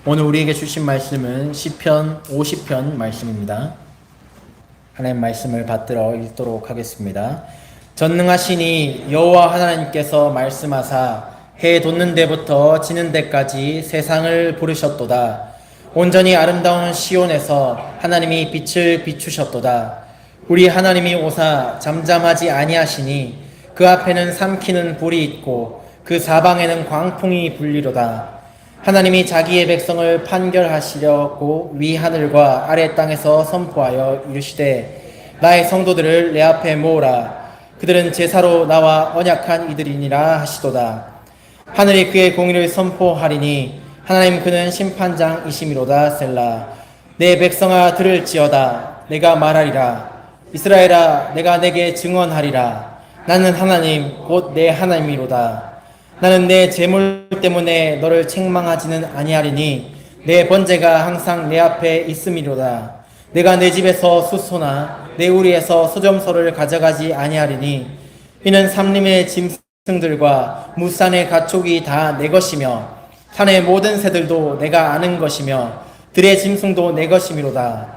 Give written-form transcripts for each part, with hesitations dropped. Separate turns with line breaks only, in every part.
오늘 우리에게 주신 말씀은 시편 50편 말씀입니다. 하나님 말씀을 받들어 읽도록 하겠습니다. 전능하시니 여호와 하나님께서 말씀하사 해 돋는 데부터 지는 데까지 세상을 부르셨도다. 온전히 아름다운 시온에서 하나님이 빛을 비추셨도다. 우리 하나님이 오사 잠잠하지 아니하시니 그 앞에는 삼키는 불이 있고 그 사방에는 광풍이 불리로다. 하나님이 자기의 백성을 판결하시려고 위 하늘과 아래 땅에서 선포하여 이르시되 나의 성도들을 내 앞에 모으라. 그들은 제사로 나와 언약한 이들이니라 하시도다. 하늘이 그의 공의를 선포하리니 하나님 그는 심판장이시미로다. 셀라. 내 백성아 들을지어다. 내가 말하리라. 이스라엘아 내가 내게 증언하리라. 나는 하나님 곧 내 하나님이로다. 나는 내 재물 때문에 너를 책망하지는 아니하리니 내 번제가 항상 내 앞에 있음이로다. 내가 내 집에서 수소나 내 우리에서 소점소를 가져가지 아니하리니 이는 삼림의 짐승들과 무산의 가축이 다 내 것이며 산의 모든 새들도 내가 아는 것이며 들의 짐승도 내 것이미로다.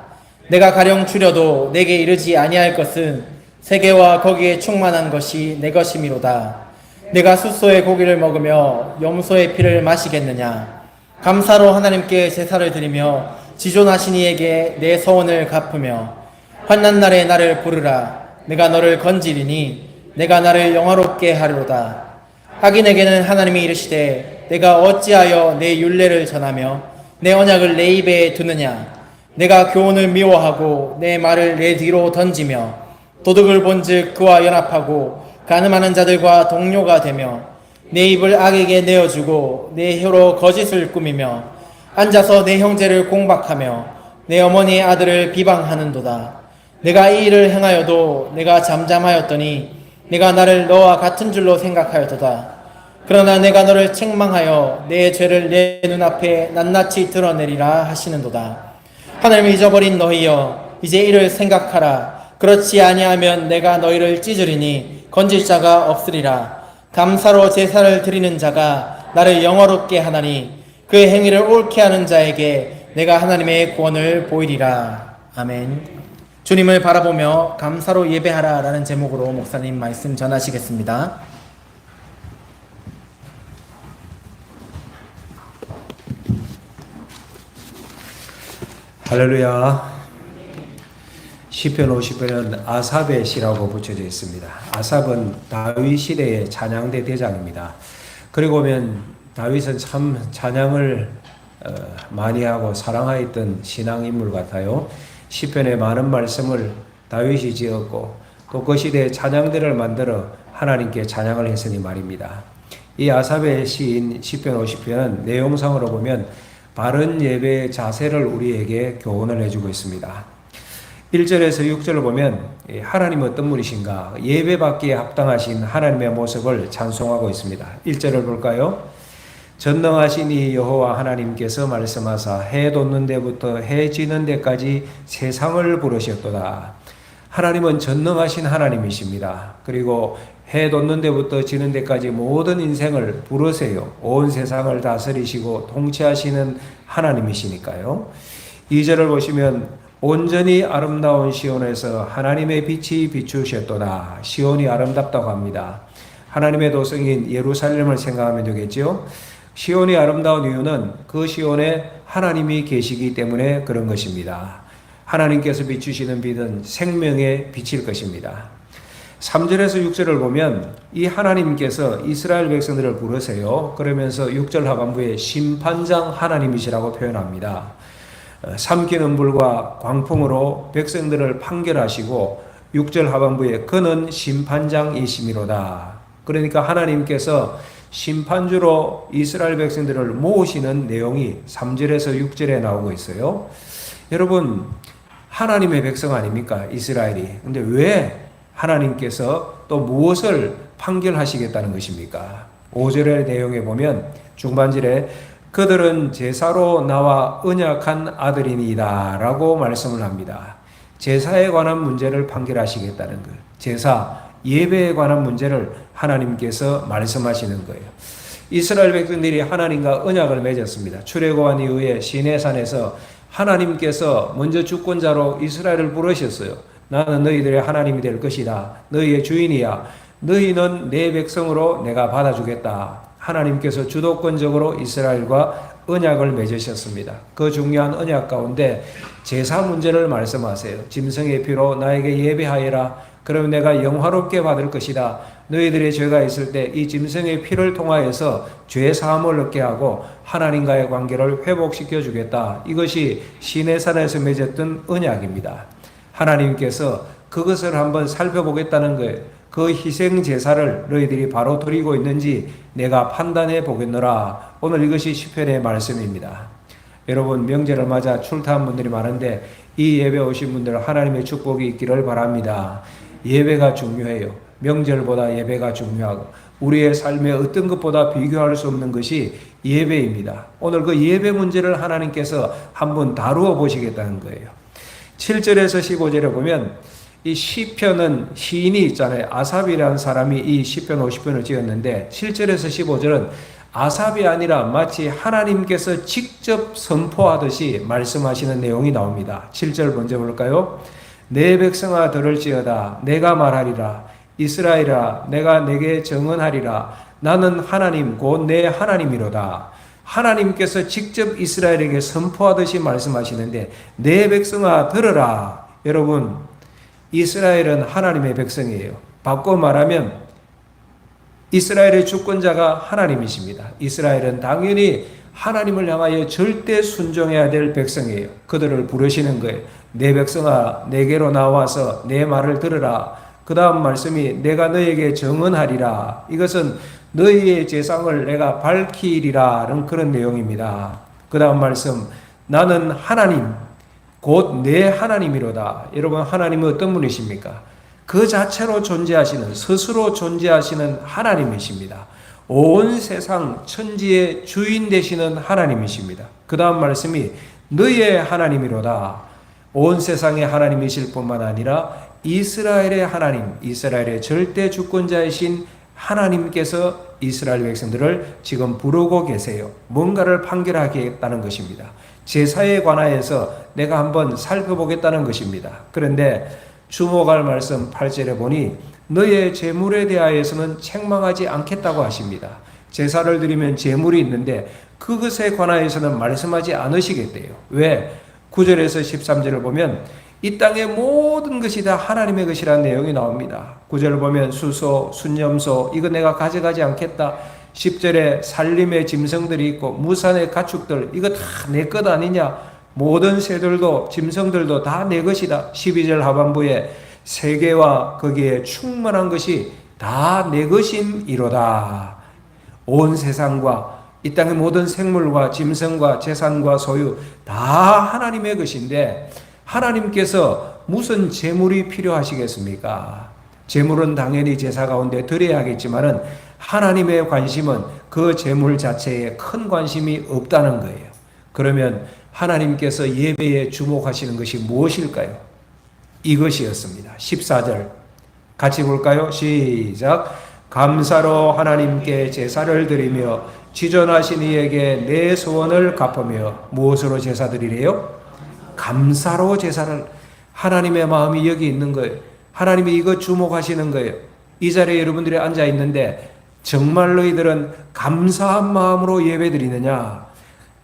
내가 가령 줄여도 내게 이르지 아니할 것은 세계와 거기에 충만한 것이 내 것이미로다. 내가 숫소의 고기를 먹으며 염소의 피를 마시겠느냐. 감사로 하나님께 제사를 드리며 지존하신 이에게 내 서원을 갚으며 환난 날에 나를 부르라. 내가 너를 건지리니 내가 나를 영화롭게 하리로다. 악인에게는 하나님이 이르시되 내가 어찌하여 내 율례를 전하며 내 언약을 내 입에 두느냐. 내가 교훈을 미워하고 내 말을 내 뒤로 던지며 도둑을 본즉 그와 연합하고 가늠하는 자들과 동료가 되며 내 입을 악에게 내어주고 내 혀로 거짓을 꾸미며 앉아서 내 형제를 공박하며 내 어머니의 아들을 비방하는도다. 내가 이 일을 행하여도 내가 잠잠하였더니 내가 나를 너와 같은 줄로 생각하였도다. 그러나 내가 너를 책망하여 내 죄를 내 눈앞에 낱낱이 드러내리라 하시는도다. 하나님을 잊어버린 너희여 이제 이를 생각하라. 그렇지 아니하면 내가 너희를 찢으리니 건질 자가 없으리라. 감사로 제사를 드리는 자가 나를 영화롭게 하나니 그의 행위를 옳게 하는 자에게 내가 하나님의 구원을 보이리라. 아멘. 주님을 바라보며 감사로 예배하라 라는 제목으로 목사님 말씀 전하시겠습니다.
할렐루야. 시편 50편은 아삽의 시라고 붙여져 있습니다. 아삽은 다윗 시대의 찬양대 대장입니다. 그리고 보면 다윗은 참 찬양을 많이 하고 사랑하였던 신앙인물 같아요. 시편의 많은 말씀을 다윗이 지었고 또 그 시대의 찬양대를 만들어 하나님께 찬양을 했으니 말입니다. 이 아삽의 시인 시편 50편은 내용상으로 보면 바른 예배의 자세를 우리에게 교훈을 해주고 있습니다. 1절에서 6절을 보면 하나님은 어떤 분이신가, 예배받기에 합당하신 하나님의 모습을 찬송하고 있습니다. 1절을 볼까요? 전능하신 이 여호와 하나님께서 말씀하사 해 돋는 데부터 해 지는 데까지 세상을 부르셨도다. 하나님은 전능하신 하나님이십니다. 그리고 해 돋는 데부터 지는 데까지 모든 인생을 부르세요. 온 세상을 다스리시고 통치하시는 하나님이시니까요. 2절을 보시면 온전히 아름다운 시온에서 하나님의 빛이 비추셨도다. 시온이 아름답다고 합니다. 하나님의 도성인 예루살렘을 생각하면 되겠죠. 시온이 아름다운 이유는 그 시온에 하나님이 계시기 때문에 그런 것입니다. 하나님께서 비추시는 빛은 생명의 빛일 것입니다. 3절에서 6절을 보면 이 하나님께서 이스라엘 백성들을 부르세요. 그러면서 6절 하반부에 심판장 하나님이시라고 표현합니다. 삼키는 불과 광풍으로 백성들을 판결하시고 6절 하반부에 그는 심판장이시미로다. 그러니까 하나님께서 심판주로 이스라엘 백성들을 모으시는 내용이 3절에서 6절에 나오고 있어요. 여러분, 하나님의 백성 아닙니까? 이스라엘이. 근데 왜 하나님께서 또 무엇을 판결하시겠다는 것입니까? 5절의 내용에 보면 중반절에 그들은 제사로 나와 언약한 아들이니이다 라고 말씀을 합니다. 제사에 관한 문제를 판결하시겠다는 것. 제사, 예배에 관한 문제를 하나님께서 말씀하시는 거예요. 이스라엘 백성들이 하나님과 언약을 맺었습니다. 출애굽한 이후에 시내산에서 하나님께서 먼저 주권자로 이스라엘을 부르셨어요. 나는 너희들의 하나님이 될 것이다. 너희의 주인이야. 너희는 내 백성으로 내가 받아주겠다. 하나님께서 주도권적으로 이스라엘과 언약을 맺으셨습니다. 그 중요한 언약 가운데 제사 문제를 말씀하세요. 짐승의 피로 나에게 예배하여라. 그러면 내가 영화롭게 받을 것이다. 너희들의 죄가 있을 때 이 짐승의 피를 통하여서 죄 사함을 얻게 하고 하나님과의 관계를 회복시켜 주겠다. 이것이 시내산에서 맺었던 언약입니다. 하나님께서 그것을 한번 살펴보겠다는 거예요. 그 희생 제사를 너희들이 바로 드리고 있는지 내가 판단해 보겠노라. 오늘 이것이 시편의 말씀입니다. 여러분, 명절을 맞아 출타한 분들이 많은데 이 예배 오신 분들 하나님의 축복이 있기를 바랍니다. 예배가 중요해요. 명절보다 예배가 중요하고 우리의 삶의 어떤 것보다 비교할 수 없는 것이 예배입니다. 오늘 그 예배 문제를 하나님께서 한번 다루어 보시겠다는 거예요. 7절에서 15절에 보면 이 시편은 시인이 있잖아요. 아삽이라는 사람이 이 시편 50편을 지었는데 7절에서 15절은 아삽이 아니라 마치 하나님께서 직접 선포하듯이 말씀하시는 내용이 나옵니다. 7절 먼저 볼까요? 내 백성아 들을지어다. 내가 말하리라. 이스라엘아 내가 내게 정언하리라. 나는 하나님 곧 내 하나님이로다. 하나님께서 직접 이스라엘에게 선포하듯이 말씀하시는데 내 백성아 들으라. 여러분, 이스라엘은 하나님의 백성이에요. 바꿔 말하면 이스라엘의 주권자가 하나님이십니다. 이스라엘은 당연히 하나님을 향하여 절대 순종해야 될 백성이에요. 그들을 부르시는 거예요. 내 백성아 내게로 나와서 내 말을 들으라. 그 다음 말씀이 내가 너에게 정언하리라. 이것은 너희의 죄상을 내가 밝히리라는 그런 내용입니다. 그 다음 말씀 나는 하나님 곧 내 하나님이로다. 여러분, 하나님은 어떤 분이십니까? 그 자체로 존재하시는, 스스로 존재하시는 하나님이십니다. 온 세상 천지의 주인 되시는 하나님이십니다. 그 다음 말씀이 너의 하나님이로다. 온 세상의 하나님이실 뿐만 아니라 이스라엘의 하나님, 이스라엘의 절대 주권자이신 하나님께서 이스라엘 백성들을 지금 부르고 계세요. 뭔가를 판결하겠다는 것입니다. 제사에 관하여서 내가 한번 살펴보겠다는 것입니다. 그런데 주목할 말씀 8절에 보니 너의 제물에 대하여서는 책망하지 않겠다고 하십니다. 제사를 드리면 제물이 있는데 그것에 관하여서는 말씀하지 않으시겠대요. 왜? 9절에서 13절을 보면 이 땅의 모든 것이 다 하나님의 것이라는 내용이 나옵니다. 9절을 보면 수소, 순념소 이거 내가 가져가지 않겠다. 10절에 살림의 짐승들이 있고 무산의 가축들 이거 다 내 것 아니냐. 모든 새들도 짐승들도 다 내 것이다. 12절 하반부에 세계와 거기에 충만한 것이 다 내 것임이로다. 온 세상과 이 땅의 모든 생물과 짐승과 재산과 소유 다 하나님의 것인데 하나님께서 무슨 재물이 필요하시겠습니까? 재물은 당연히 제사 가운데 드려야겠지만은 하나님의 관심은 그 재물 자체에 큰 관심이 없다는 거예요. 그러면 하나님께서 예배에 주목하시는 것이 무엇일까요? 이것이었습니다. 14절 같이 볼까요? 시작. 감사로 하나님께 제사를 드리며 지존하신 이에게 내 소원을 갚으며 무엇으로 제사 드리래요? 감사로 제사를. 하나님의 마음이 여기 있는 거예요. 하나님이 이거 주목하시는 거예요. 이 자리에 여러분들이 앉아 있는데 정말 너희들은 감사한 마음으로 예배 드리느냐?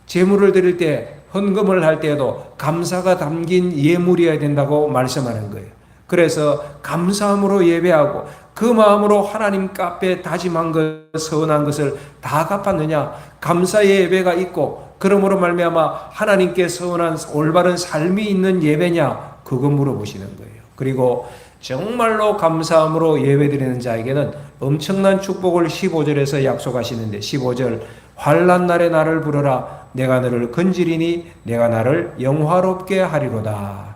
제물을 드릴 때 헌금을 할 때에도 감사가 담긴 예물이어야 된다고 말씀하는 거예요. 그래서 감사함으로 예배하고 그 마음으로 하나님 앞에 다짐한 것, 서운한 것을 다 갚았느냐? 감사의 예배가 있고 그러므로 말미암아 하나님께 서운한 올바른 삶이 있는 예배냐? 그거 물어보시는 거예요. 그리고 정말로 감사함으로 예배드리는 자에게는 엄청난 축복을 15절에서 약속하시는데 15절 환난 날에 나를 부르라. 내가 너를 건지리니 내가 나를 영화롭게 하리로다.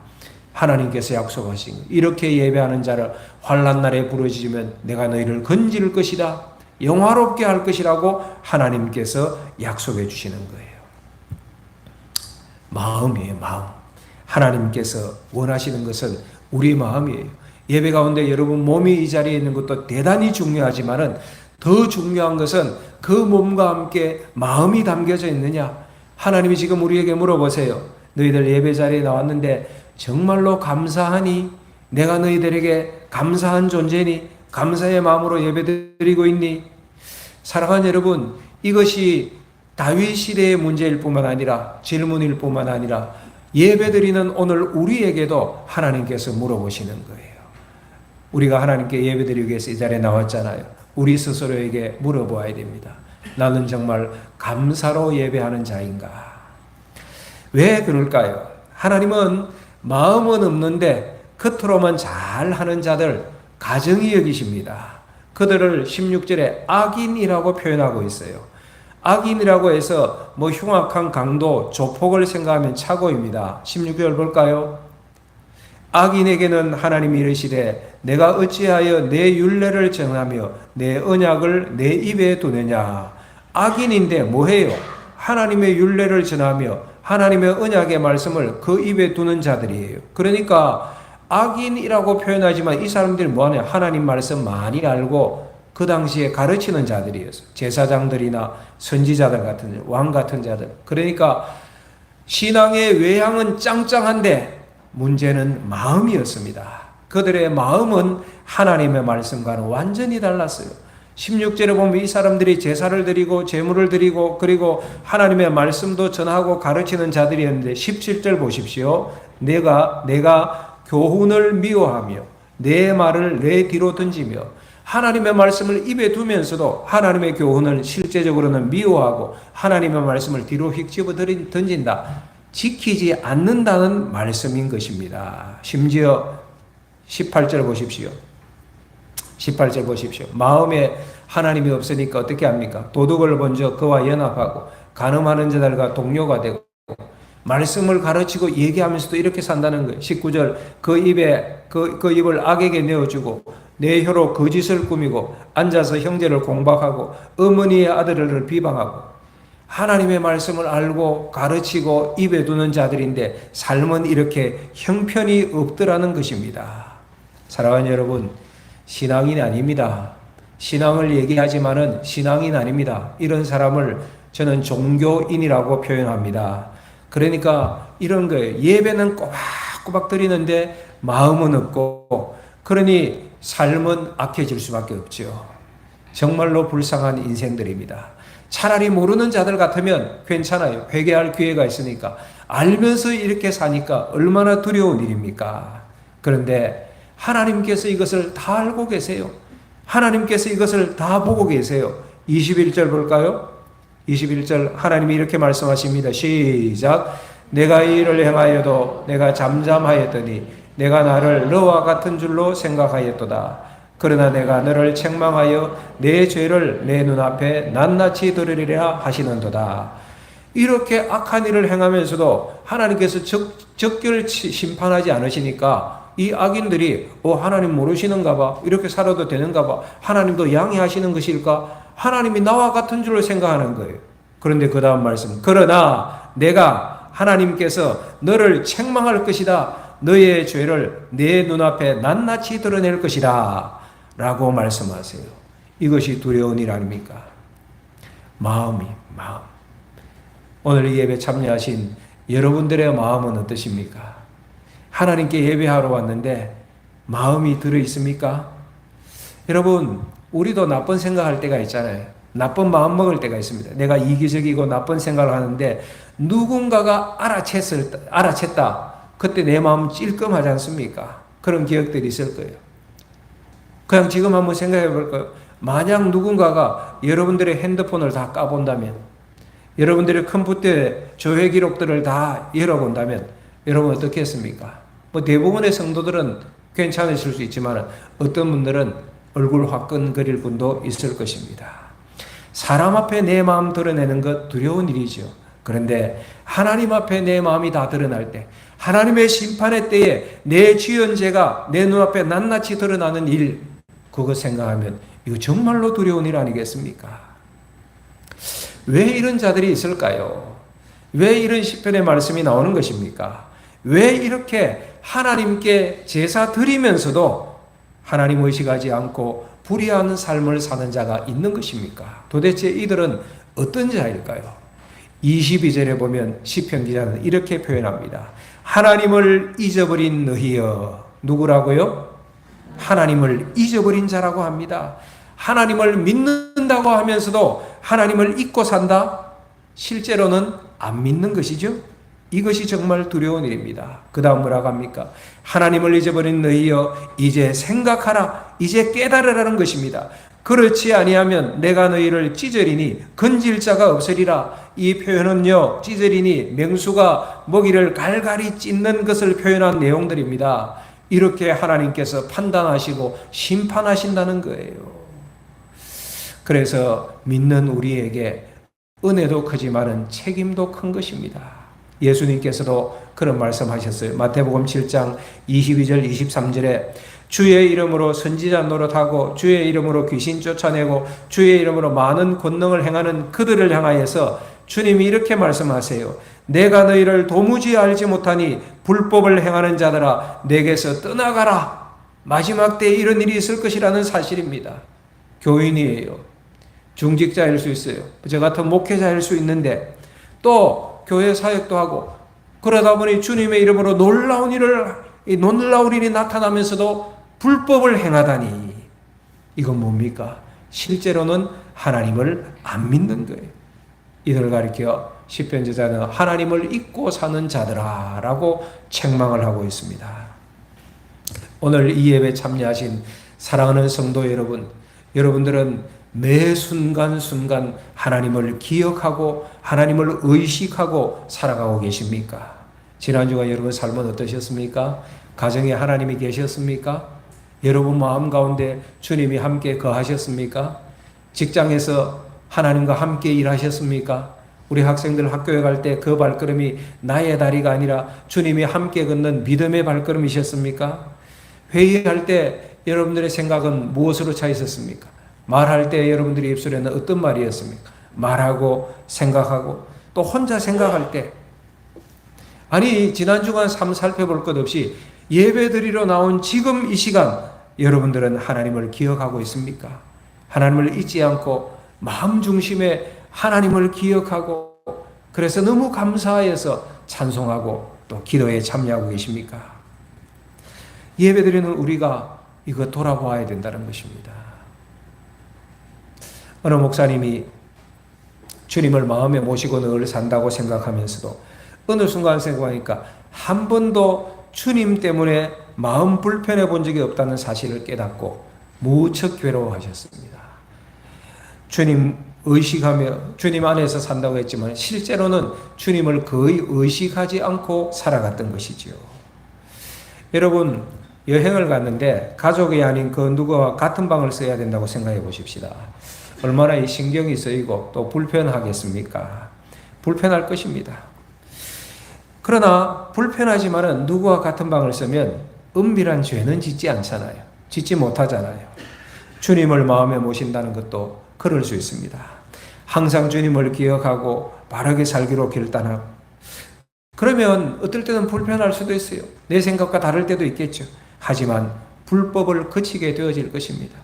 하나님께서 약속하신 이렇게 예배하는 자를 환난 날에 부르짖으면 내가 너희를 건질 것이다. 영화롭게 할 것이라고 하나님께서 약속해 주시는 거예요. 마음이에요, 마음. 하나님께서 원하시는 것은 우리 마음이에요. 예배 가운데 여러분 몸이 이 자리에 있는 것도 대단히 중요하지만은 더 중요한 것은 그 몸과 함께 마음이 담겨져 있느냐. 하나님이 지금 우리에게 물어보세요. 너희들 예배 자리에 나왔는데 정말로 감사하니? 내가 너희들에게 감사한 존재니? 감사의 마음으로 예배드리고 있니? 사랑하는 여러분, 이것이 다윗 시대의 문제일 뿐만 아니라 질문일 뿐만 아니라 예배드리는 오늘 우리에게도 하나님께서 물어보시는 거예요. 우리가 하나님께 예배드리기 위해서 이 자리에 나왔잖아요. 우리 스스로에게 물어보아야 됩니다. 나는 정말 감사로 예배하는 자인가? 왜 그럴까요? 하나님은 마음은 없는데 겉으로만 잘하는 자들 가정히 여기십니다. 그들을 16절에 악인이라고 표현하고 있어요. 악인이라고 해서 뭐 흉악한 강도, 조폭을 생각하면 착오입니다. 16절 볼까요? 악인에게는 하나님이 이르시되 내가 어찌하여 내 율례를 정하며 내 언약을 내 입에 두느냐. 악인인데 뭐해요? 하나님의 율례를 전하며 하나님의 언약의 말씀을 그 입에 두는 자들이에요. 그러니까 악인이라고 표현하지만 이 사람들이 뭐하냐? 하나님 말씀 많이 알고 그 당시에 가르치는 자들이었어요. 제사장들이나 선지자들 같은 왕 같은 자들. 그러니까 신앙의 외향은 짱짱한데 문제는 마음이었습니다. 그들의 마음은 하나님의 말씀과는 완전히 달랐어요. 16절에 보면 이 사람들이 제사를 드리고 제물을 드리고 그리고 하나님의 말씀도 전하고 가르치는 자들이었는데 17절 보십시오. 내가 교훈을 미워하며 내 말을 내 뒤로 던지며 하나님의 말씀을 입에 두면서도 하나님의 교훈을 실제적으로는 미워하고 하나님의 말씀을 뒤로 휙 집어 던진다. 지키지 않는다는 말씀인 것입니다. 심지어 18절 보십시오. 18절 보십시오. 마음에 하나님이 없으니까 어떻게 합니까? 도둑을 먼저 그와 연합하고 간음하는 자들과 동료가 되고 말씀을 가르치고 얘기하면서도 이렇게 산다는 거예요. 19절 그 입을 악에게 내어주고 내 혀로 거짓을 꾸미고 앉아서 형제를 공박하고 어머니의 아들을 비방하고 하나님의 말씀을 알고 가르치고 입에 두는 자들인데 삶은 이렇게 형편이 없더라는 것입니다. 사랑하는 여러분, 신앙인 아닙니다. 신앙을 얘기하지만은 신앙인 아닙니다. 이런 사람을 저는 종교인이라고 표현합니다. 그러니까 이런 거예요. 예배는 꼬박꼬박 드리는데 마음은 없고 그러니 삶은 악해질 수밖에 없죠. 정말로 불쌍한 인생들입니다. 차라리 모르는 자들 같으면 괜찮아요. 회개할 기회가 있으니까. 알면서 이렇게 사니까 얼마나 두려운 일입니까? 그런데 하나님께서 이것을 다 알고 계세요. 하나님께서 이것을 다 보고 계세요. 21절 볼까요? 21절 하나님이 이렇게 말씀하십니다. 시작. 내가 이 일을 행하여도 내가 잠잠하였더니 내가 나를 너와 같은 줄로 생각하였도다. 그러나 내가 너를 책망하여 내 죄를 내 눈앞에 낱낱이 드러리라 하시는도다. 이렇게 악한 일을 행하면서도 하나님께서 적결 심판하지 않으시니까 이 악인들이 하나님 모르시는가 봐. 이렇게 살아도 되는가 봐. 하나님도 양해하시는 것일까? 하나님이 나와 같은 줄로 생각하는 거예요. 그런데 그 다음 말씀. 그러나 내가 하나님께서 너를 책망할 것이다. 너의 죄를 내 눈앞에 낱낱이 드러낼 것이다. 라고 말씀하세요. 이것이 두려운 일 아닙니까? 마음. 오늘 이 예배 참여하신 여러분들의 마음은 어떠십니까? 하나님께 예배하러 왔는데 마음이 들어있습니까? 여러분, 우리도 나쁜 생각할 때가 있잖아요. 나쁜 마음 먹을 때가 있습니다. 내가 이기적이고 나쁜 생각을 하는데 누군가가 알아챘다. 그때 내 마음 찔끔하지 않습니까? 그런 기억들이 있을 거예요. 그냥 지금 한번 생각해 볼까요? 만약 누군가가 여러분들의 핸드폰을 다 까본다면, 여러분들의 컴퓨터의 조회 기록들을 다 열어본다면 여러분 어떻게 했습니까? 뭐 대부분의 성도들은 괜찮으실 수 있지만 어떤 분들은 얼굴 화끈거릴 분도 있을 것입니다. 사람 앞에 내 마음 드러내는 것 두려운 일이죠. 그런데 하나님 앞에 내 마음이 다 드러날 때, 하나님의 심판의 때에 내 지은 죄가 내 눈앞에 낱낱이 드러나는 일, 그거 생각하면 이거 정말로 두려운 일 아니겠습니까? 왜 이런 자들이 있을까요? 왜 이런 시편의 말씀이 나오는 것입니까? 왜 이렇게 하나님께 제사 드리면서도 하나님 의식하지 않고 불의한 삶을 사는 자가 있는 것입니까? 도대체 이들은 어떤 자일까요? 22절에 보면 시편 기자는 이렇게 표현합니다. 하나님을 잊어버린 너희여. 누구라고요? 하나님을 잊어버린 자라고 합니다. 하나님을 믿는다고 하면서도 하나님을 잊고 산다? 실제로는 안 믿는 것이죠. 이것이 정말 두려운 일입니다. 그 다음 뭐라고 합니까? 하나님을 잊어버린 너희여 이제 생각하라. 이제 깨달으라는 것입니다. 그렇지 아니하면 내가 너희를 찢으리니 건질 자가 없으리라. 이 표현은요, 찢으리니 맹수가 먹이를 갈갈이 찢는 것을 표현한 내용들입니다. 이렇게 하나님께서 판단하시고 심판하신다는 거예요. 그래서 믿는 우리에게 은혜도 크지만은 책임도 큰 것입니다. 예수님께서도 그런 말씀하셨어요. 마태복음 7장 22절 23절에 주의 이름으로 선지자 노릇하고 주의 이름으로 귀신 쫓아내고 주의 이름으로 많은 권능을 행하는 그들을 향하여서 주님이 이렇게 말씀하세요. 내가 너희를 도무지 알지 못하니 불법을 행하는 자들아 내게서 떠나가라. 마지막 때에 이런 일이 있을 것이라는 사실입니다. 교인이에요. 중직자일 수 있어요. 저 같은 목회자일 수 있는데 또 교회 사역도 하고 그러다 보니 주님의 이름으로 놀라운 일이 나타나면서도 불법을 행하다니 이건 뭡니까? 실제로는 하나님을 안 믿는 거예요. 이들 가리켜 시편 저자는 하나님을 잊고 사는 자들아 라고 책망을 하고 있습니다. 오늘 이 예배 참여하신 사랑하는 성도 여러분, 여러분들은 매 순간순간 하나님을 기억하고 하나님을 의식하고 살아가고 계십니까? 지난주가 여러분 삶은 어떠셨습니까? 가정에 하나님이 계셨습니까? 여러분 마음 가운데 주님이 함께 거하셨습니까? 직장에서 하나님과 함께 일하셨습니까? 우리 학생들 학교에 갈 때 그 발걸음이 나의 다리가 아니라 주님이 함께 걷는 믿음의 발걸음이셨습니까? 회의할 때 여러분들의 생각은 무엇으로 차 있었습니까? 말할 때 여러분들의 입술에는 어떤 말이었습니까? 말하고 생각하고 또 혼자 생각할 때 아니 지난 주간 삶 살펴볼 것 없이 예배드리러 나온 지금 이 시간 여러분들은 하나님을 기억하고 있습니까? 하나님을 잊지 않고 마음 중심에 하나님을 기억하고 그래서 너무 감사해서 찬송하고 또 기도에 참여하고 계십니까? 예배드리는 우리가 이거 돌아보아야 된다는 것입니다. 어느 목사님이 주님을 마음에 모시고 늘 산다고 생각하면서도 어느 순간 생각하니까 한 번도 주님 때문에 마음 불편해 본 적이 없다는 사실을 깨닫고 무척 괴로워하셨습니다. 주님 의식하며 주님 안에서 산다고 했지만 실제로는 주님을 거의 의식하지 않고 살아갔던 것이지요. 여러분 여행을 갔는데 가족이 아닌 그 누구와 같은 방을 써야 된다고 생각해 보십시다. 얼마나 이 신경이 쓰이고 또 불편하겠습니까? 불편할 것입니다. 그러나 불편하지만은 누구와 같은 방을 쓰면 은밀한 죄는 짓지 않잖아요. 짓지 못하잖아요. 주님을 마음에 모신다는 것도 그럴 수 있습니다. 항상 주님을 기억하고 바르게 살기로 결단하고 그러면 어떨 때는 불편할 수도 있어요. 내 생각과 다를 때도 있겠죠. 하지만 불법을 그치게 되어질 것입니다.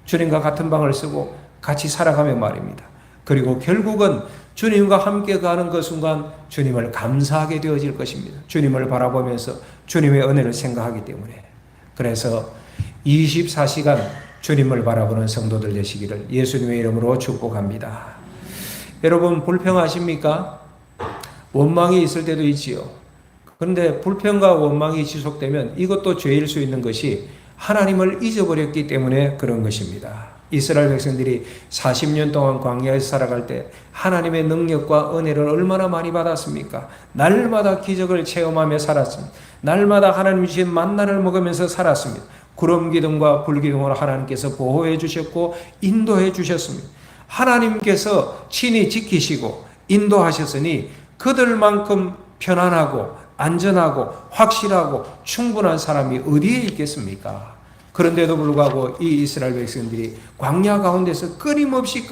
주님과 같은 방을 쓰고 같이 살아가면 말입니다. 그리고 결국은 주님과 함께 가는 그 순간 주님을 감사하게 되어질 것입니다. 주님을 바라보면서 주님의 은혜를 생각하기 때문에. 그래서 24시간 주님을 바라보는 성도들 되시기를 예수님의 이름으로 축복합니다. 여러분 불평하십니까? 원망이 있을 때도 있지요. 그런데 불평과 원망이 지속되면 이것도 죄일 수 있는 것이 하나님을 잊어버렸기 때문에 그런 것입니다. 이스라엘 백성들이 40년 동안 광야에서 살아갈 때 하나님의 능력과 은혜를 얼마나 많이 받았습니까? 날마다 기적을 체험하며 살았습니다. 날마다 하나님 주신 만나를 먹으면서 살았습니다. 구름 기둥과 불 기둥으로 하나님께서 보호해 주셨고 인도해 주셨습니다. 하나님께서 친히 지키시고 인도하셨으니 그들만큼 편안하고 안전하고 확실하고 충분한 사람이 어디에 있겠습니까? 그런데도 불구하고 이 이스라엘 백성들이 광야 가운데서 끊임없이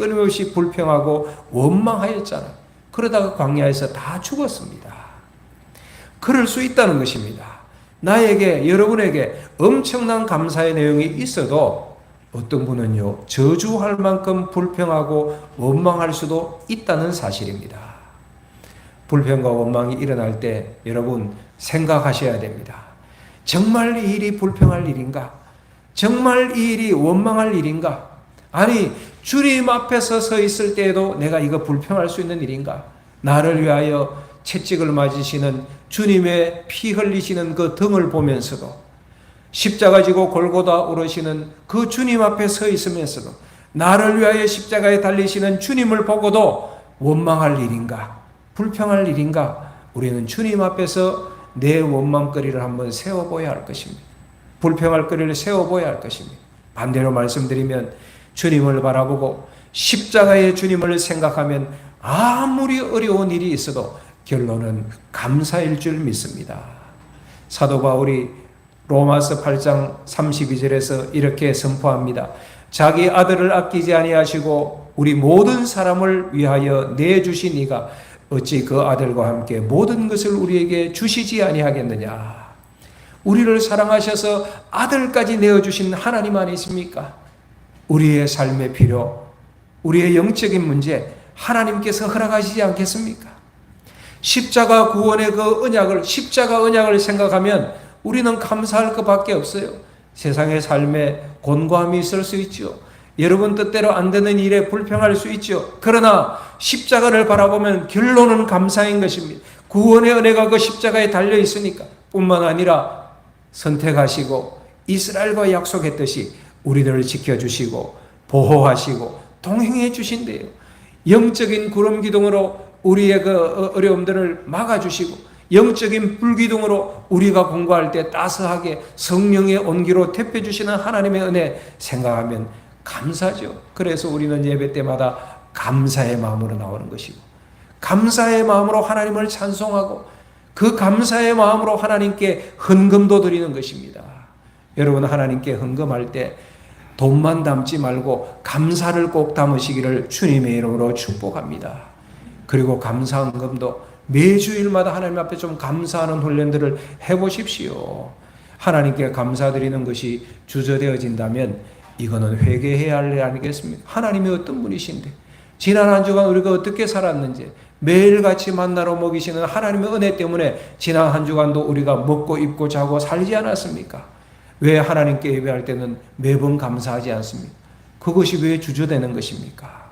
불평하고 원망하였잖아요. 그러다가 광야에서 다 죽었습니다. 그럴 수 있다는 것입니다. 나에게 여러분에게 엄청난 감사의 내용이 있어도 어떤 분은요, 저주할 만큼 불평하고 원망할 수도 있다는 사실입니다. 불평과 원망이 일어날 때 여러분 생각하셔야 됩니다. 정말 이 일이 불평할 일인가? 정말 이 일이 원망할 일인가? 아니, 주님 앞에서 서 있을 때에도 내가 이거 불평할 수 있는 일인가? 나를 위하여 채찍을 맞으시는 주님의 피 흘리시는 그 등을 보면서도, 십자가 지고 골고다 오르시는 그 주님 앞에 서 있으면서도 나를 위하여 십자가에 달리시는 주님을 보고도 원망할 일인가? 불평할 일인가? 우리는 주님 앞에서 내 원망거리를 한번 세워보아야 할 것입니다. 불평할 거리를 세워보아야 할 것입니다. 반대로 말씀드리면 주님을 바라보고 십자가의 주님을 생각하면 아무리 어려운 일이 있어도 결론은 감사일 줄 믿습니다. 사도 바울이 로마서 8장 32절에서 이렇게 선포합니다. 자기 아들을 아끼지 아니하시고 우리 모든 사람을 위하여 내주신 이가 어찌 그 아들과 함께 모든 것을 우리에게 주시지 아니하겠느냐. 우리를 사랑하셔서 아들까지 내어주신 하나님 아니십니까? 우리의 삶의 필요, 우리의 영적인 문제 하나님께서 허락하시지 않겠습니까? 십자가 구원의 그 언약을, 십자가 언약을 생각하면 우리는 감사할 것밖에 없어요. 세상의 삶에 곤고함이 있을 수 있죠. 여러분 뜻대로 안 되는 일에 불평할 수 있죠. 그러나 십자가를 바라보면 결론은 감사인 것입니다. 구원의 은혜가 그 십자가에 달려 있으니까. 뿐만 아니라 선택하시고 이스라엘과 약속했듯이 우리들을 지켜주시고 보호하시고 동행해 주신대요. 영적인 구름 기둥으로 우리의 그 어려움들을 막아주시고, 영적인 불기둥으로 우리가 공부할 때 따스하게 성령의 온기로 태워주시는 하나님의 은혜 생각하면 감사죠. 그래서 우리는 예배 때마다 감사의 마음으로 나오는 것이고, 감사의 마음으로 하나님을 찬송하고, 그 감사의 마음으로 하나님께 헌금도 드리는 것입니다. 여러분, 하나님께 헌금할 때 돈만 담지 말고 감사를 꼭 담으시기를 주님의 이름으로 축복합니다. 그리고 감사 헌금도 매주일마다 하나님 앞에 좀 감사하는 훈련들을 해보십시오. 하나님께 감사드리는 것이 주저되어진다면 이거는 회개해야 할 일 아니겠습니까? 하나님이 어떤 분이신데, 지난 한 주간 우리가 어떻게 살았는지, 매일같이 만나러 먹이시는 하나님의 은혜 때문에 지난 한 주간도 우리가 먹고 입고 자고 살지 않았습니까? 왜 하나님께 예배할 때는 매번 감사하지 않습니까? 그것이 왜 주저되는 것입니까?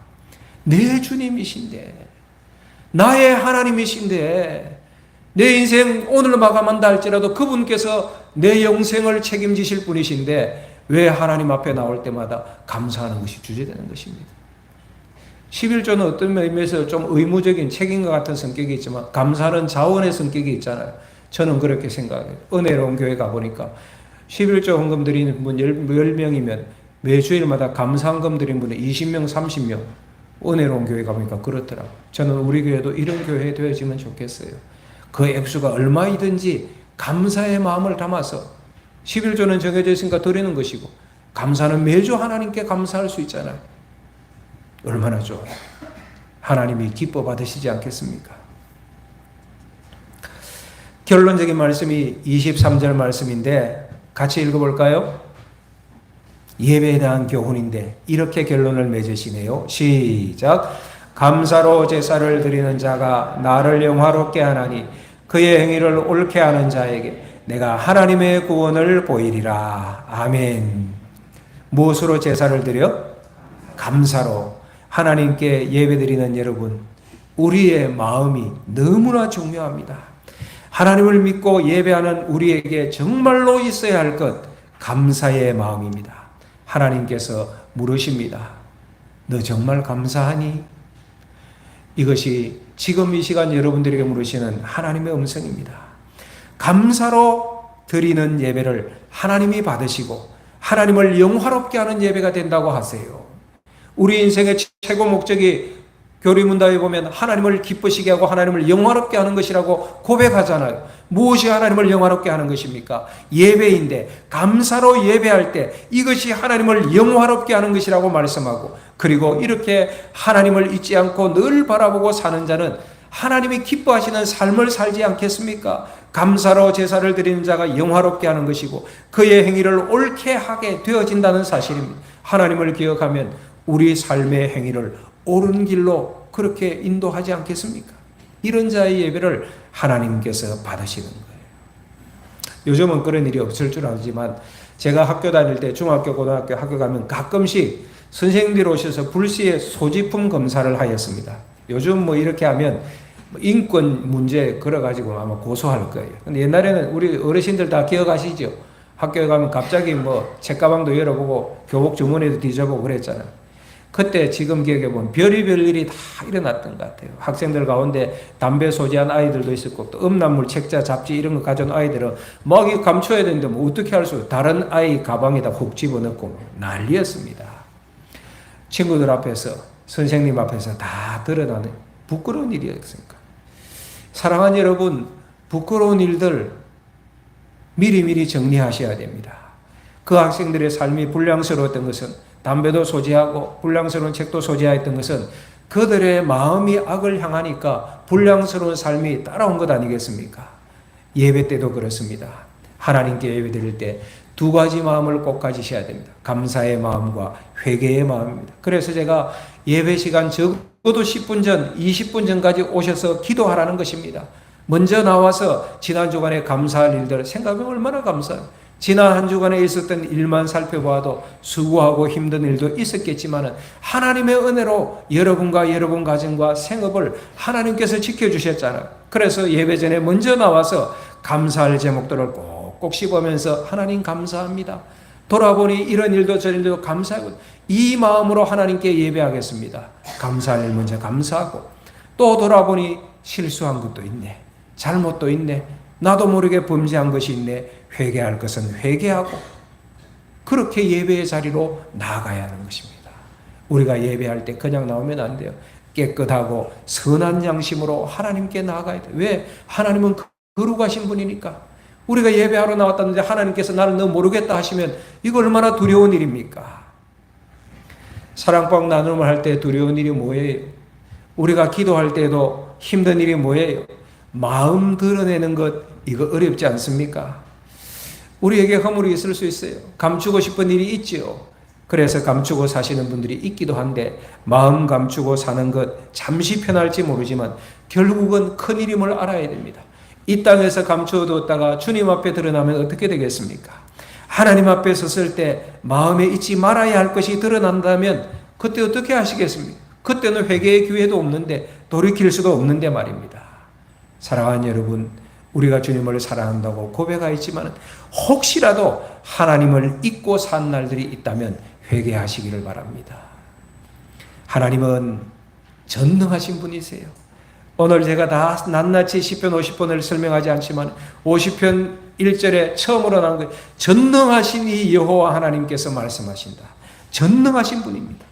내 주님이신데, 나의 하나님이신데, 내 인생 오늘 마감한다 할지라도 그분께서 내 영생을 책임지실 분이신데 왜 하나님 앞에 나올 때마다 감사하는 것이 주저되는 것입니다. 11조는 어떤 의미에서 좀 의무적인 책임과 같은 성격이 있지만 감사는 자원의 성격이 있잖아요. 저는 그렇게 생각해요. 은혜로운 교회 가보니까 11조 헌금 드리는 분 10명이면 매주일마다 감사 헌금 드리는 분이 20명, 30명. 은혜로운 교회 가보니까 그렇더라고요. 저는 우리 교회도 이런 교회 되어지면 좋겠어요. 그 액수가 얼마이든지 감사의 마음을 담아서 11조는 정해져 있으니까 드리는 것이고, 감사는 매주 하나님께 감사할 수 있잖아요. 얼마나 좋아요. 하나님이 기뻐 받으시지 않겠습니까? 결론적인 말씀이 23절 말씀인데 같이 읽어볼까요? 예배에 대한 교훈인데 이렇게 결론을 맺으시네요. 시작. 감사로 제사를 드리는 자가 나를 영화롭게 하나니 그의 행위를 옳게 하는 자에게 내가 하나님의 구원을 보이리라. 아멘. 무엇으로 제사를 드려? 감사로. 하나님께 예배드리는 여러분, 우리의 마음이 너무나 중요합니다. 하나님을 믿고 예배하는 우리에게 정말로 있어야 할 것, 감사의 마음입니다. 하나님께서 물으십니다. 너 정말 감사하니? 이것이 지금 이 시간 여러분들에게 물으시는 하나님의 음성입니다. 감사로 드리는 예배를 하나님이 받으시고 하나님을 영화롭게 하는 예배가 된다고 하세요. 우리 인생의 최고 목적이 교리문답에 보면 하나님을 기쁘시게 하고 하나님을 영화롭게 하는 것이라고 고백하잖아요. 무엇이 하나님을 영화롭게 하는 것입니까? 예배인데, 감사로 예배할 때 이것이 하나님을 영화롭게 하는 것이라고 말씀하고, 그리고 이렇게 하나님을 잊지 않고 늘 바라보고 사는 자는 하나님이 기뻐하시는 삶을 살지 않겠습니까? 감사로 제사를 드리는 자가 영화롭게 하는 것이고 그의 행위를 옳게 하게 되어진다는 사실입니다. 하나님을 기억하면 우리 삶의 행위를 옳은 길로 그렇게 인도하지 않겠습니까? 이런 자의 예배를 하나님께서 받으시는 거예요. 요즘은 그런 일이 없을 줄 알지만 제가 학교 다닐 때 중학교, 고등학교 학교 가면 가끔씩 선생님들이 오셔서 불시에 소지품 검사를 하였습니다. 요즘 뭐 이렇게 하면 인권 문제 걸어가지고 아마 고소할 거예요. 근데 옛날에는 우리 어르신들 다 기억하시죠? 학교에 가면 갑자기 뭐 책가방도 열어보고 교복 주머니도 뒤져보고 그랬잖아요. 그때 지금 기억해보면 별의별 일이 다 일어났던 것 같아요. 학생들 가운데 담배 소지한 아이들도 있었고 또 음란물 책자 잡지 이런 거 가져온 아이들은 막 이거 감춰야 되는데 뭐 어떻게 할 수 다른 아이 가방에다 훅 집어넣고 난리였습니다. 친구들 앞에서 선생님 앞에서 다 드러나는 부끄러운 일이었으니까. 사랑하는 여러분, 부끄러운 일들 미리미리 정리하셔야 됩니다. 그 학생들의 삶이 불량스러웠던 것은 담배도 소지하고 불량스러운 책도 소지하였던 것은 그들의 마음이 악을 향하니까 불량스러운 삶이 따라온 것 아니겠습니까? 예배 때도 그렇습니다. 하나님께 예배 드릴 때 두 가지 마음을 꼭 가지셔야 됩니다. 감사의 마음과 회개의 마음입니다. 그래서 제가 예배 시간 적어도 10분 전, 20분 전까지 오셔서 기도하라는 것입니다. 먼저 나와서 지난 주간에 감사할 일들 생각하면 얼마나 감사해요. 지난 한 주간에 있었던 일만 살펴봐도 수고하고 힘든 일도 있었겠지만 하나님의 은혜로 여러분과 여러분 가정과 생업을 하나님께서 지켜주셨잖아요. 그래서 예배 전에 먼저 나와서 감사할 제목들을 꼭꼭 씹으면서 하나님 감사합니다. 돌아보니 이런 일도 저런 일도 감사하고 이 마음으로 하나님께 예배하겠습니다. 감사할 일 먼저 감사하고 또 돌아보니 실수한 것도 있네. 잘못도 있네. 나도 모르게 범죄한 것이 있네. 회개할 것은 회개하고 그렇게 예배의 자리로 나아가야 하는 것입니다. 우리가 예배할 때 그냥 나오면 안 돼요. 깨끗하고 선한 양심으로 하나님께 나아가야 돼요. 왜? 하나님은 거룩하신 분이니까. 우리가 예배하러 나왔다는데 하나님께서 나를 너 모르겠다 하시면 이거 얼마나 두려운 일입니까? 사랑방 나눔을 할 때 두려운 일이 뭐예요? 우리가 기도할 때도 힘든 일이 뭐예요? 마음 드러내는 것 이거 어렵지 않습니까? 우리에게 허물이 있을 수 있어요. 감추고 싶은 일이 있지요. 그래서 감추고 사시는 분들이 있기도 한데 마음 감추고 사는 것 잠시 편할지 모르지만 결국은 큰일임을 알아야 됩니다. 이 땅에서 감추어뒀다가 주님 앞에 드러나면 어떻게 되겠습니까? 하나님 앞에 섰을 때 마음에 잊지 말아야 할 것이 드러난다면 그때 어떻게 하시겠습니까? 그때는 회개의 기회도 없는데 돌이킬 수도 없는데 말입니다. 사랑하는 여러분, 우리가 주님을 사랑한다고 고백하였지만 혹시라도 하나님을 잊고 산 날들이 있다면 회개하시기를 바랍니다. 하나님은 전능하신 분이세요. 오늘 제가 다 낱낱이 시편 50편을 설명하지 않지만 50편 1절에 처음으로 나온 거예요. 전능하신 이 여호와 하나님께서 말씀하신다. 전능하신 분입니다.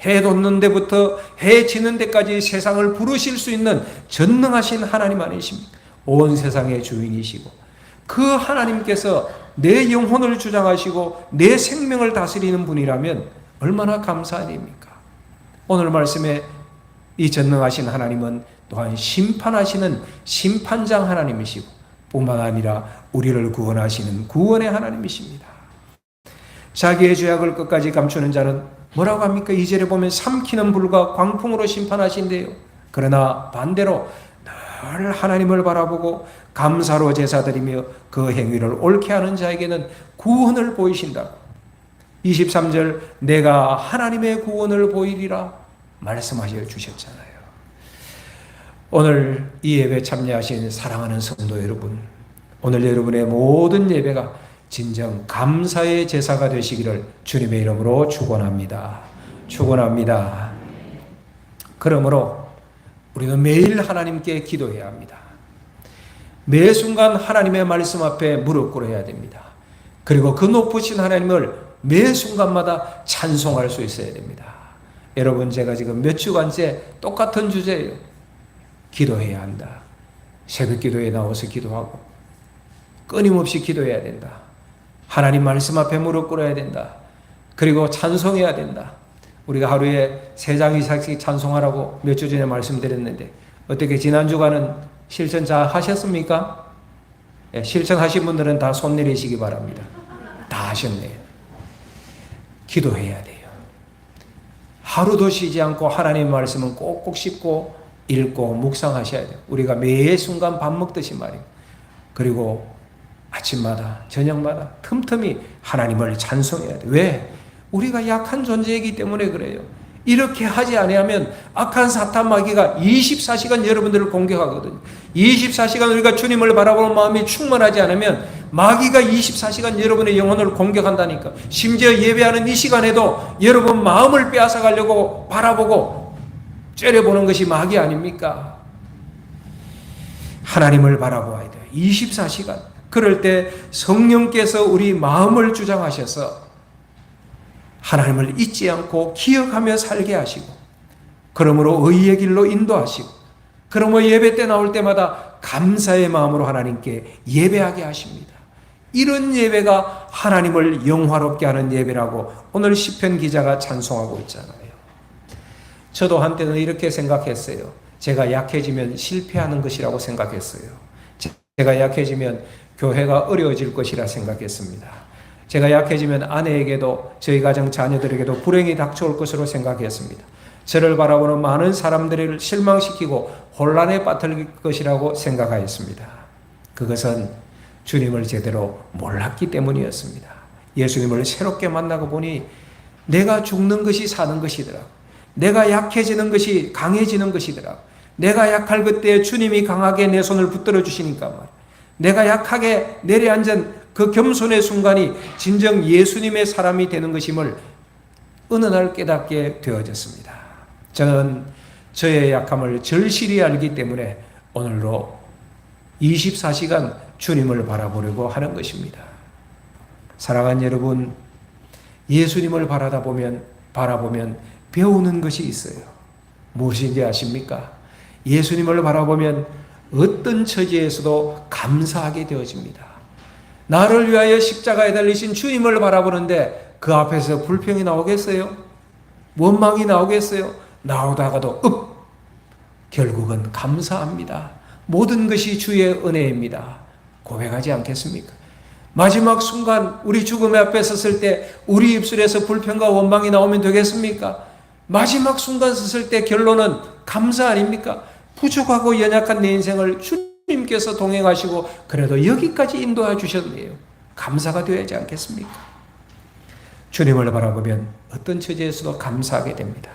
해 돋는 데부터 해 지는 데까지 세상을 부르실 수 있는 전능하신 하나님 아니십니까? 온 세상의 주인이시고 그 하나님께서 내 영혼을 주장하시고 내 생명을 다스리는 분이라면 얼마나 감사합니까? 오늘 말씀에 이 전능하신 하나님은 또한 심판하시는 심판장 하나님이시고 뿐만 아니라 우리를 구원하시는 구원의 하나님이십니다. 자기의 죄악을 끝까지 감추는 자는 뭐라고 합니까? 2절에 보면 삼키는 불과 광풍으로 심판하신대요. 그러나 반대로 늘 하나님을 바라보고 감사로 제사드리며 그 행위를 옳게 하는 자에게는 구원을 보이신다고. 23절 내가 하나님의 구원을 보이리라 말씀하셔 주셨잖아요. 오늘 이 예배 참여하신 사랑하는 성도 여러분, 오늘 여러분의 모든 예배가 진정 감사의 제사가 되시기를 주님의 이름으로 축원합니다. 축원합니다. 그러므로 우리는 매일 하나님께 기도해야 합니다. 매 순간 하나님의 말씀 앞에 무릎 꿇어야 됩니다. 그리고 그 높으신 하나님을 매 순간마다 찬송할 수 있어야 됩니다. 여러분, 제가 지금 몇 주간째 똑같은 주제예요. 기도해야 한다. 새벽 기도에 나와서 기도하고 끊임없이 기도해야 된다. 하나님 말씀 앞에 무릎 꿇어야 된다. 그리고 찬송해야 된다. 우리가 하루에 3장 이상씩 찬송하라고 몇 주 전에 말씀드렸는데 어떻게 지난 주간은 실천 잘 하셨습니까? 예, 실천하신 분들은 다 손 내리시기 바랍니다. 다 하셨네요. 기도해야 돼요. 하루도 쉬지 않고 하나님 말씀은 꼭꼭 씹고 읽고 묵상하셔야 돼요. 우리가 매 순간 밥 먹듯이 말이에요. 그리고 아침마다 저녁마다 틈틈이 하나님을 찬송해야 돼요. 왜? 우리가 약한 존재이기 때문에 그래요. 이렇게 하지 아니하면 악한 사탄 마귀가 24시간 여러분들을 공격하거든요. 24시간 우리가 주님을 바라보는 마음이 충만하지 않으면 마귀가 24시간 여러분의 영혼을 공격한다니까. 심지어 예배하는 이 시간에도 여러분 마음을 빼앗아 가려고 바라보고 째려보는 것이 마귀 아닙니까? 하나님을 바라보아야 돼요. 24시간. 그럴 때 성령께서 우리 마음을 주장하셔서 하나님을 잊지 않고 기억하며 살게 하시고, 그러므로 의의 길로 인도하시고, 그러므로 예배 때 나올 때마다 감사의 마음으로 하나님께 예배하게 하십니다. 이런 예배가 하나님을 영화롭게 하는 예배라고 오늘 시편 기자가 찬송하고 있잖아요. 저도 한때는 이렇게 생각했어요. 제가 약해지면 실패하는 것이라고 생각했어요. 제가 약해지면 교회가 어려워질 것이라 생각했습니다. 제가 약해지면 아내에게도 저희 가정 자녀들에게도 불행이 닥쳐올 것으로 생각했습니다. 저를 바라보는 많은 사람들을 실망시키고 혼란에 빠뜨릴 것이라고 생각하였습니다. 그것은 주님을 제대로 몰랐기 때문이었습니다. 예수님을 새롭게 만나고 보니 내가 죽는 것이 사는 것이더라. 내가 약해지는 것이 강해지는 것이더라. 내가 약할 그때 주님이 강하게 내 손을 붙들어 주시니까 말이야. 내가 약하게 내려앉은 그 겸손의 순간이 진정 예수님의 사람이 되는 것임을 어느 날 깨닫게 되어졌습니다. 저는 저의 약함을 절실히 알기 때문에 오늘로 24시간 주님을 바라보려고 하는 것입니다. 사랑하는 여러분, 예수님을 바라보면 배우는 것이 있어요. 무엇인지 아십니까? 예수님을 바라보면 어떤 처지에서도 감사하게 되어집니다. 나를 위하여 십자가에 달리신 주님을 바라보는데 그 앞에서 불평이 나오겠어요? 원망이 나오겠어요? 나오다가도 결국은 감사합니다. 모든 것이 주의 은혜입니다. 고백하지 않겠습니까? 마지막 순간 우리 죽음의 앞에 섰을 때 우리 입술에서 불평과 원망이 나오면 되겠습니까? 마지막 순간 섰을 때 결론은 감사 아닙니까? 부족하고 연약한 내 인생을 주님께서 동행하시고 그래도 여기까지 인도해 주셨네요. 감사가 되어야지 않겠습니까? 주님을 바라보면 어떤 처지에서도 감사하게 됩니다.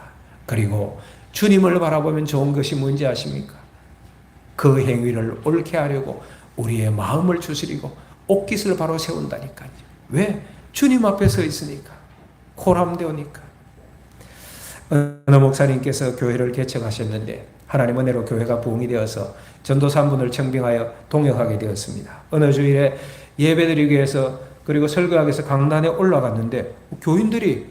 그리고 주님을 바라보면 좋은 것이 뭔지 아십니까? 그 행위를 옳게 하려고 우리의 마음을 추스리고 옷깃을 바로 세운다니까요. 왜? 주님 앞에 서 있으니까. 코람되오니까. 어느 목사님께서 교회를 개척하셨는데 하나님 은혜로 교회가 부흥이 되어서 전도사 한 분을 청빙하여 동역하게 되었습니다. 어느 주일에 예배드리기 위해서 그리고 설교하기 위해서 강단에 올라갔는데 교인들이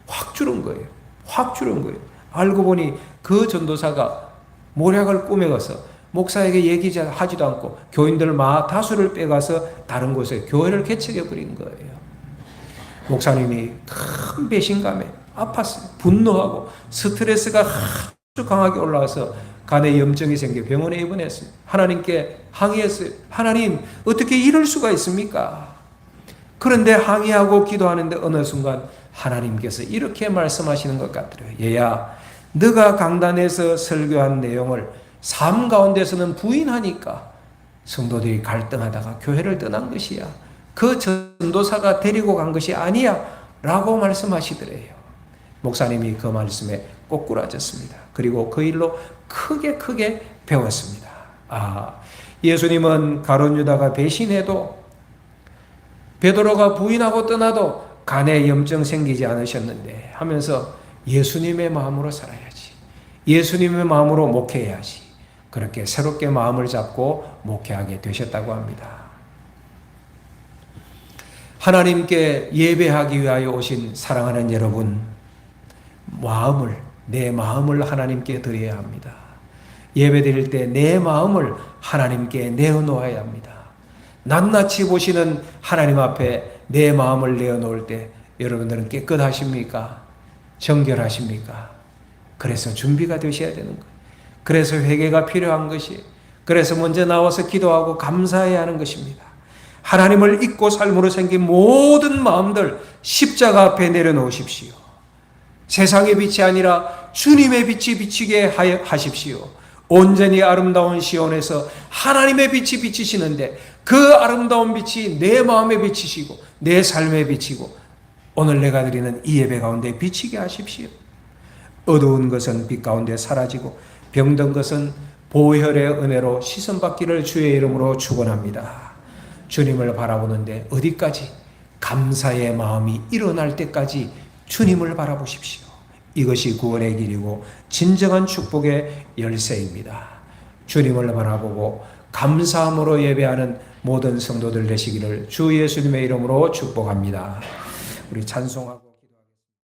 확 줄은 거예요. 확 줄은 거예요. 알고 보니 그 전도사가 모략을 꾸며서 목사에게 얘기하지도 않고 교인들 다수를 빼가서 다른 곳에 교회를 개척해버린 거예요. 목사님이 큰 배신감에 아팠어요. 분노하고 스트레스가 아주 강하게 올라와서 간에 염증이 생겨 병원에 입원했어요. 하나님께 항의했어요. 하나님, 어떻게 이럴 수가 있습니까? 그런데 항의하고 기도하는데 어느 순간 하나님께서 이렇게 말씀하시는 것 같더래요. 얘야, 너가 강단에서 설교한 내용을 삶 가운데서는 부인하니까 성도들이 갈등하다가 교회를 떠난 것이야. 그 전도사가 데리고 간 것이 아니야 라고 말씀하시더래요. 목사님이 그 말씀에 꼬꾸라졌습니다. 그리고 그 일로 크게 배웠습니다. 예수님은 가룟 유다가 배신해도 베드로가 부인하고 떠나도 간에 염증 생기지 않으셨는데 하면서 예수님의 마음으로 살아야지. 예수님의 마음으로 목회해야지. 그렇게 새롭게 마음을 잡고 목회하게 되셨다고 합니다. 하나님께 예배하기 위하여 오신 사랑하는 여러분, 내 마음을 하나님께 드려야 합니다. 예배 드릴 때 내 마음을 하나님께 내어놓아야 합니다. 낱낱이 보시는 하나님 앞에 내 마음을 내어놓을 때 여러분들은 깨끗하십니까? 정결하십니까? 그래서 준비가 되셔야 되는 거예요. 그래서 회개가 필요한 것이, 그래서 먼저 나와서 기도하고 감사해야 하는 것입니다. 하나님을 잊고 삶으로 생긴 모든 마음들 십자가 앞에 내려놓으십시오. 세상의 빛이 아니라 주님의 빛이 비치게 하십시오. 온전히 아름다운 시온에서 하나님의 빛이 비치시는데 그 아름다운 빛이 내 마음에 비치시고 내 삶에 비치고 오늘 내가 드리는 이 예배 가운데 비치게 하십시오. 어두운 것은 빛 가운데 사라지고 병든 것은 보혈의 은혜로 씻음받기를 주의 이름으로 축원합니다. 주님을 바라보는데 어디까지? 감사의 마음이 일어날 때까지 주님을 바라보십시오. 이것이 구원의 길이고 진정한 축복의 열쇠입니다. 주님을 바라보고 감사함으로 예배하는 모든 성도들 되시기를 주 예수님의 이름으로 축복합니다. 우리 찬송하고